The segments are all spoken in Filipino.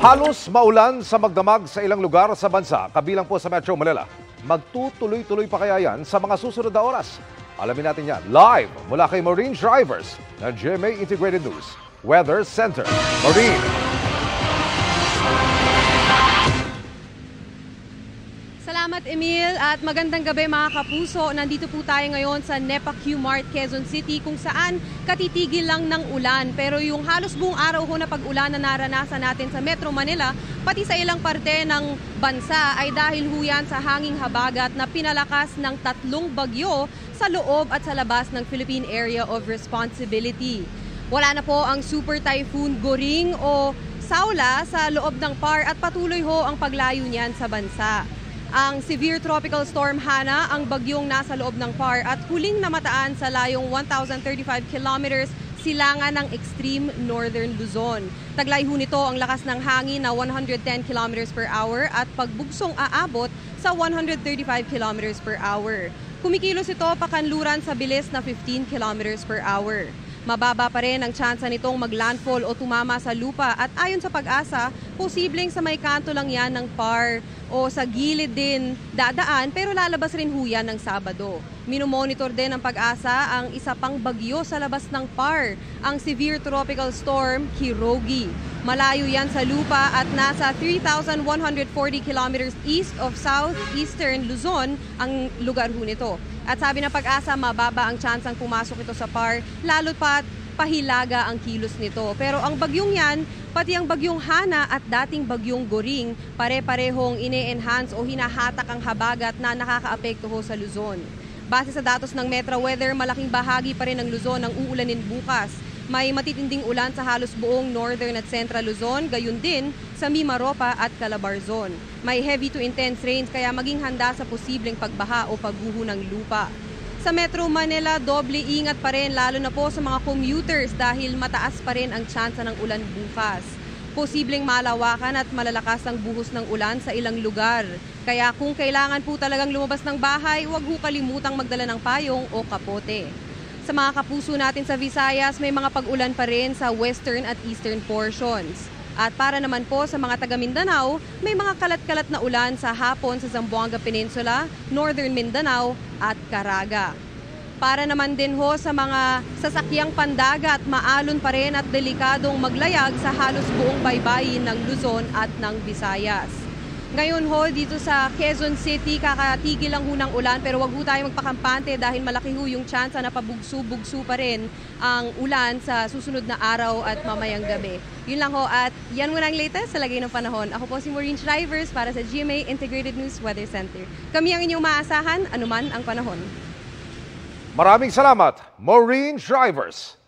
Halos maulan sa magdamag sa ilang lugar sa bansa, kabilang po sa Metro Manila. Magtutuloy-tuloy pa kaya yan sa mga susunod na oras? Alamin natin yan live mula kay Marine Drivers ng GMA Integrated News Weather Center. Marine! Salamat Emil at magandang gabi mga kapuso. Nandito po tayo ngayon sa NEPA Q-Mart, Quezon City kung saan katitigil lang ng ulan. Pero yung halos buong araw ho na pag-ulan na naranasan natin sa Metro Manila, pati sa ilang parte ng bansa ay dahil ho yan sa hanging habagat na pinalakas ng 3 bagyo sa loob at sa labas ng Philippine Area of Responsibility. Wala na po ang Super Typhoon Goring o Saula sa loob ng PAR at patuloy ho ang paglayo niyan sa bansa. Ang Severe Tropical Storm Hana ang bagyong nasa loob ng PAR at huling namataan sa layong 1,035 kilometers silangan ng extreme northern Luzon. Taglay ho nito ang lakas ng hangin na 110 kilometers per hour at pagbugsong aabot sa 135 kilometers per hour. Kumikilos ito pakanluran sa bilis na 15 kilometers per hour. Mababa pa rin ang tsansa nitong maglandfall o tumama sa lupa at ayon sa Pag-asa, posibleng sa may kanto lang yan ng PAR o sa gilid din dadaan pero lalabas rin ho yan ng Sabado. Minomonitor din ng Pag-asa ang isa pang bagyo sa labas ng PAR, ang Severe Tropical Storm Hirogi. Malayo yan sa lupa at nasa 3,140 kilometers east of southeastern Luzon ang lugar ho nito. At sabi ng Pag-asa, mababa ang tsansang pumasok ito sa PAR, lalo pa pahilaga ang kilos nito. Pero ang bagyong yan, pati ang bagyong Hana at dating bagyong Goring, pare-parehong ine-enhance o hinahatak ang habagat na nakakaapekto ho sa Luzon. Base sa datos ng Metro Weather, malaking bahagi pa rin ng Luzon ang uulanin bukas. May matitinding ulan sa halos buong northern at central Luzon, gayon din sa Mimaropa at Calabarzon. May heavy to intense rains kaya maging handa sa posibleng pagbaha o pagguho ng lupa. Sa Metro Manila, doble ingat pa rin lalo na po sa mga commuters dahil mataas pa rin ang tsansa ng ulan bukas. Posibleng malawakan at malalakas ang buhos ng ulan sa ilang lugar. Kaya kung kailangan po talagang lumabas ng bahay, huwag ho kalimutang magdala ng payong o kapote. Sa mga kapuso natin sa Visayas, may mga pag-ulan pa rin sa western at eastern portions. At para naman po sa mga taga Mindanao, may mga kalat-kalat na ulan sa hapon sa Zamboanga Peninsula, northern Mindanao at Caraga. Para naman din ho sa mga sasakyang pandagat, maalon pa rin at delikadong maglayag sa halos buong baybayin ng Luzon at ng Visayas. Ngayon ho, dito sa Quezon City, kakatigil lang ho ng ulan pero wag ho tayo magpakampante dahil malaki ho yung tsansa na pabugso-bugso pa rin ang ulan sa susunod na araw at mamayang gabi. Yun lang ho at yan muna ang latest sa lagay ng panahon. Ako po si Marine Drivers para sa GMA Integrated News Weather Center. Kami ang inyong maasahan, anuman ang panahon. Maraming salamat, Marine Drivers!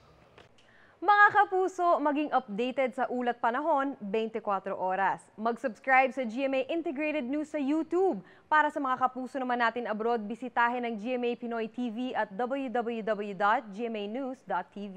Mga kapuso, maging updated sa ulat panahon 24 oras. Mag-subscribe sa GMA Integrated News sa YouTube. Para sa mga kapuso naman natin abroad, bisitahin ang GMA Pinoy TV at www.gmanews.tv.